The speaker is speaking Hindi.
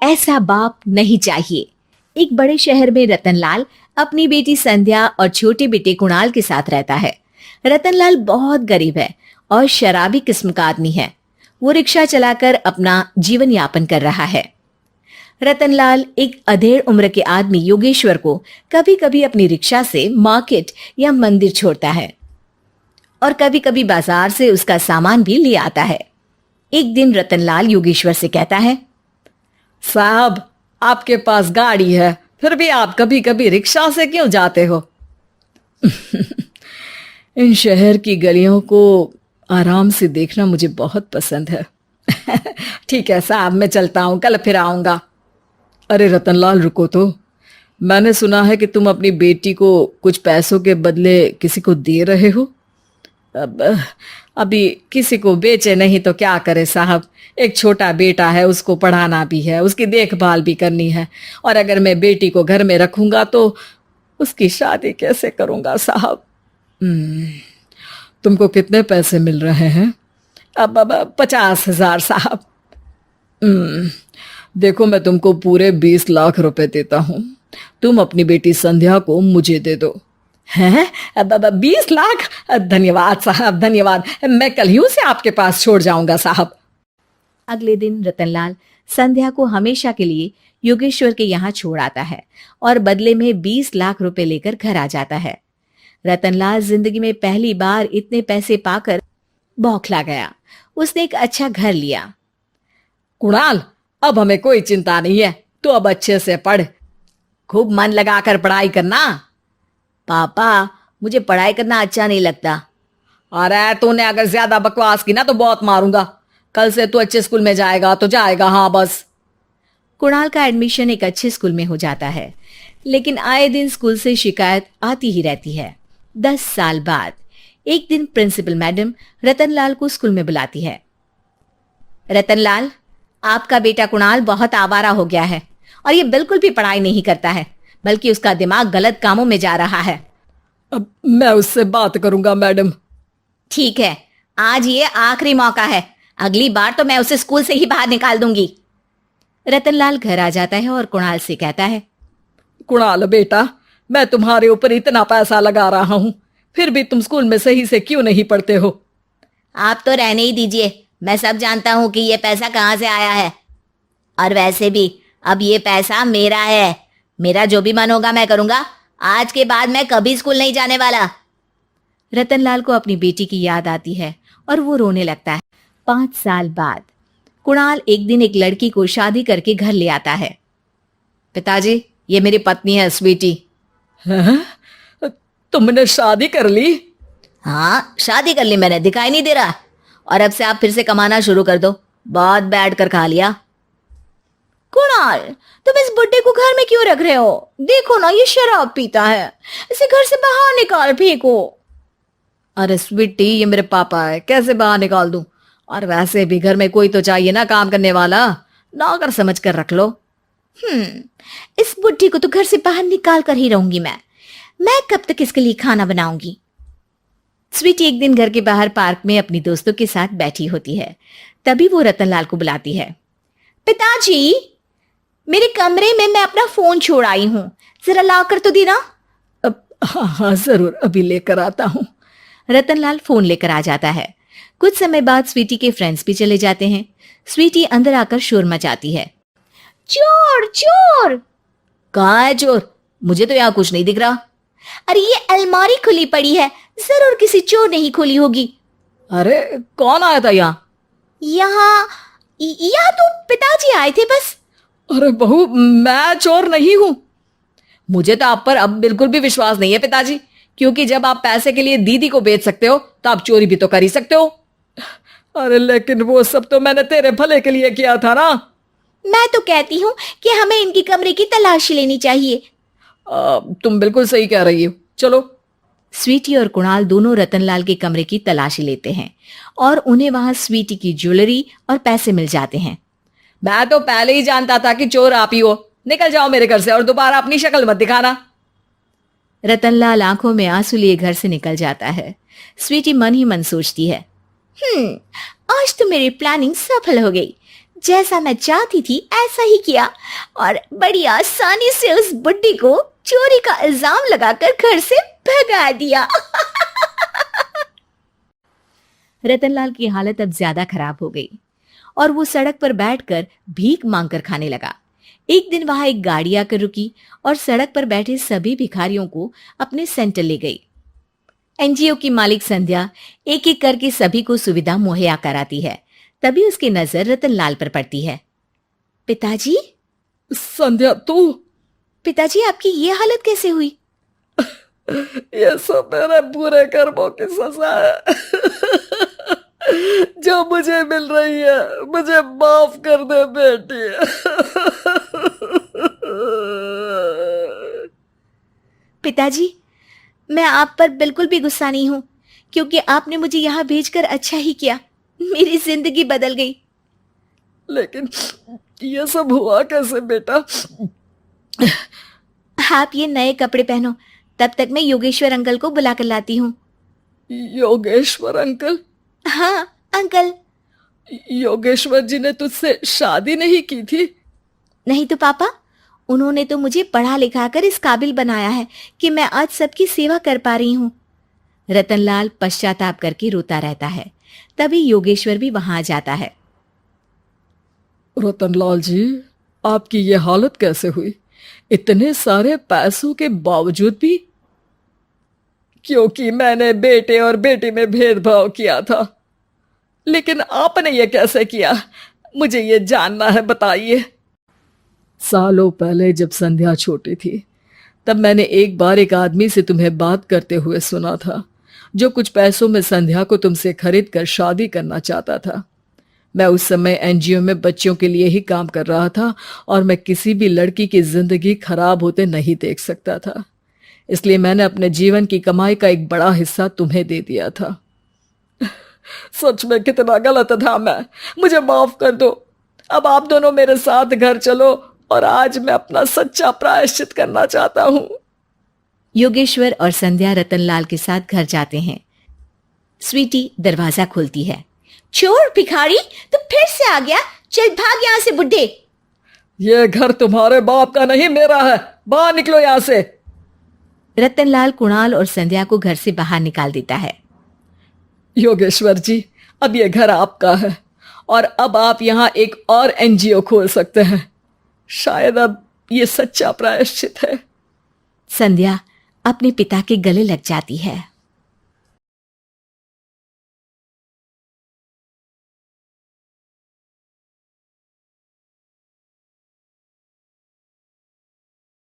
ऐसा बाप नहीं चाहिए। एक बड़े शहर में रतनलाल अपनी बेटी संध्या और छोटे बेटे कुणाल के साथ रहता है। रतनलाल बहुत गरीब है और शराबी किस्म का आदमी है। वो रिक्शा चलाकर अपना जीवन यापन कर रहा है। रतनलाल एक अधेड़ उम्र के आदमी योगेश्वर को कभी कभी अपनी रिक्शा से मार्केट या मंदिर छोड़ता है और कभी कभी बाजार से उसका सामान भी ले आता है। एक दिन रतनलाल योगेश्वर से कहता है, साहब, आपके पास गाड़ी है, फिर भी आप कभी कभी रिक्शा से क्यों जाते हो? इन शहर की गलियों को आराम से देखना मुझे बहुत पसंद है। ठीक है साहब, मैं चलता हूँ, कल फिर आऊँगा। अरे रतनलाल, रुको तो। मैंने सुना है कि तुम अपनी बेटी को कुछ पैसों के बदले किसी को दे रहे हो। अभी किसी को बेचे नहीं तो क्या करे साहब। एक छोटा बेटा है, उसको पढ़ाना भी है, उसकी देखभाल भी करनी है, और अगर मैं बेटी को घर में रखूंगा तो उसकी शादी कैसे करूंगा साहब। तुमको कितने पैसे मिल रहे हैं? अब 50,000 साहब। देखो, मैं तुमको पूरे 20 लाख रुपए देता हूँ। तुम अपनी बेटी संध्या को मुझे दे दो। हैं? अब 20 लाख? धन्यवाद साहब, धन्यवाद। मैं कल ही उसे आपके पास छोड़ जाऊंगा साहब। अगले दिन रतनलाल संध्या को हमेशा के लिए योगेश्वर के यहाँ छोड़ आता है और बदले में 20 लाख रुपए लेकर घर आ जाता है। रतनलाल जिंदगी में पहली बार इतने पैसे पाकर बौखला गया। उसने एक अच्छा घर लिया। कुणाल, अब हमें कोई चिंता नहीं है, तो अब अच्छे से पढ़, खूब मन लगाकर पढ़ाई करना। पापा, मुझे पढ़ाई करना अच्छा नहीं लगता। अरे तूने अगर ज्यादा बकवास की ना तो बहुत मारूंगा। कल से तू अच्छे स्कूल में जाएगा तो जाएगा, हाँ बस। कुणाल का एडमिशन एक अच्छे स्कूल में हो जाता है, लेकिन आए दिन स्कूल से शिकायत आती ही रहती है। 10 साल बाद एक दिन प्रिंसिपल मैडम रतनलाल को स्कूल में बुलाती है। रतनलाल, आपका बेटा कुणाल बहुत आवारा हो गया है और ये बिल्कुल भी पढ़ाई नहीं करता है, बल्कि उसका दिमाग गलत कामों में जा रहा है। अब मैं उससे बात करूंगा मैडम। ठीक है, आज ये आखिरी मौका है, अगली बार तो मैं उसे स्कूल से ही बाहर निकाल दूंगी। रतनलाल घर आ जाता है और कुणाल से कहता है, कुणाल बेटा, मैं तुम्हारे ऊपर इतना पैसा लगा रहा हूं, फिर भी तुम स्कूल में सही से क्यों नहीं पढ़ते हो? आप तो रहने ही दीजिए, मैं सब जानता हूं कि ये पैसा कहां से आया है। और वैसे भी अब ये पैसा मेरा है, मेरा जो भी मन होगा मैं करूंगा। आज के बाद मैं कभी स्कूल नहीं जाने वाला। रतनलाल को अपनी बेटी की याद आती है और वो रोने लगता है। 5 साल बाद कुणाल एक दिन एक लड़की को शादी करके घर ले आता है। पिताजी, ये मेरी पत्नी है स्वीटी। तुमने शादी कर ली? हाँ, शादी कर ली मैंने, दिखाई नहीं दे रहा। और अब से आप फिर से कमाना शुरू कर दो, बहुत बैठ कर खा लिया। कुणाल, तुम इस बुड्ढे को घर में क्यों रख रहे हो? देखो ना, ये शराब पीता है, इसे घर से बाहर निकाल फेंको। अरे स्वीटी, ये मेरे पापा है, कैसे बाहर निकाल दूं? और वैसे भी घर में कोई तो चाहिए ना काम करने वाला, नौकर समझ कर रख लो। इस बुड्ढी को तो घर से बाहर निकाल कर ही रहूंगी मैं कब तक इसके लिए खाना बनाऊंगी। स्वीटी एक दिन घर के बाहर पार्क में अपनी दोस्तों के साथ बैठी होती है। तभी वो रतनलाल को बुलाती है। पिताजी, मेरे कमरे में मैं अपना फोन छोड़ आई हूं, जरा ला कर तो देना। हाँ जरूर, अभी लेकर आता हूँ। रतनलाल फोन लेकर आ जाता है। कुछ समय बाद स्वीटी के फ्रेंड्स भी चले जाते हैं। स्वीटी अंदर आकर शोर मचाती है, चोर चोर। कहाँ है चोर? मुझे तो यहाँ कुछ नहीं दिख रहा। अरे ये अलमारी खुली पड़ी है, जरूर किसी चोर ने ही खोली होगी। अरे कौन आया था यहाँ? यहाँ तो पिताजी आए थे बस। अरे बहू, मैं चोर नहीं हूं। मुझे तो आप पर अब बिल्कुल भी विश्वास नहीं है पिताजी, क्योंकि जब आप पैसे के लिए दीदी को बेच सकते हो तो आप चोरी भी तो कर ही सकते हो। अरे लेकिन वो सब तो मैंने तेरे भले के लिए किया था ना। मैं तो कहती हूँ कि हमें इनकी कमरे की तलाशी लेनी चाहिए। तुम बिल्कुल सही कह रही हो, चलो। स्वीटी और कुणाल दोनों रतनलाल के कमरे की तलाशी लेते हैं और उन्हें वहां स्वीटी की ज्वेलरी और पैसे मिल जाते हैं। मैं तो पहले ही जानता था कि चोर आप ही हो। निकल जाओ मेरे घर से और दोबारा अपनी शक्ल मत दिखाना। रतनलाल आंखों में आंसू लिए घर से निकल जाता है। स्वीटी मन ही मन सोचती है, आज तो मेरी प्लानिंग सफल हो गई। जैसा मैं चाहती थी ऐसा ही किया और बड़ी आसानी से उस बुड्ढी को चोरी का इल्जाम लगाकर घर से भगा दिया। रतनलाल की हालत अब ज्यादा खराब हो गई और वो सड़क पर बैठकर भीख मांगकर खाने लगा। एक दिन वहां एक गाड़ी आकर रुकी और सड़क पर बैठे सभी भिखारियों को अपने सेंटर ले गई। एनजीओ की मालिक संध्या एक एक करके सभी को सुविधा मुहैया कराती है। तभी उसकी नजर रतनलाल पर पड़ती है। पिताजी, संध्या तू? पिताजी आपकी ये हालत कैसे हुई? ये सब मेरे बुरे कर्मों की सजा है जो मुझे मिल रही है। मुझे माफ कर दे बेटी। पिताजी, मैं आप पर बिल्कुल भी गुस्सा नहीं हूं, क्योंकि आपने मुझे यहाँ भेजकर अच्छा ही किया। मेरी जिंदगी बदल गई। लेकिन ये सब हुआ कैसे बेटा? आप ये नए कपड़े पहनो, तब तक मैं योगेश्वर अंकल को बुला कर लाती हूँ। योगेश्वर अंकल? हाँ अंकल। योगेश्वर जी ने तुझसे शादी नहीं की थी? नहीं तो पापा, उन्होंने तो मुझे पढ़ा लिखा कर इस काबिल बनाया है कि मैं आज सबकी सेवा कर पा रही हूँ। रतनलाल पश्चाताप करके रोता रहता है। तभी योगेश्वर भी वहां आ जाता है। रतनलाल जी, आपकी ये हालत कैसे हुई? इतने सारे पैसों के बावजूद भी? क्योंकि मैंने बेटे और बेटी में भेदभाव किया था। लेकिन आपने ये कैसे किया? मुझे ये जानना है, बताइए। सालों पहले जब संध्या छोटी थी, तब मैंने एक बार एक आदमी से तुम्हें बात करते हुए सुना था, जो कुछ पैसों में संध्या को तुमसे खरीद कर शादी करना चाहता था। मैं उस समय एनजीओ में बच्चों के लिए ही काम कर रहा था और मैं किसी भी लड़की की जिंदगी खराब होते नहीं देख सकता था। इसलिए मैंने अपने जीवन की कमाई का एक बड़ा हिस्सा तुम्हें दे दिया था। सच में कितना गलत था मैं। मुझे माफ कर दो। अब आप दोनों मेरे साथ घर चलो और आज मैं अपना सच्चा प्रायश्चित करना चाहता हूं। योगेश्वर और संध्या रतनलाल के साथ घर जाते हैं। स्वीटी दरवाजा खोलती है। चोर भिखारी, तू फिर से आ गया? चल भाग यहाँ से बुड्ढे। ये घर तुम्हारे बाप का नहीं, मेरा है। बाहर निकलो यहाँ से। रतनलाल कुणाल और संध्या को घर से बाहर निकाल देता है। योगेश्वर जी, अब ये घर आपका है और अब आप यहाँ एक और एनजीओ खोल सकते हैं। शायद अब ये सच्चा प्रायश्चित है। संध्या अपने पिता के गले लग जाती है।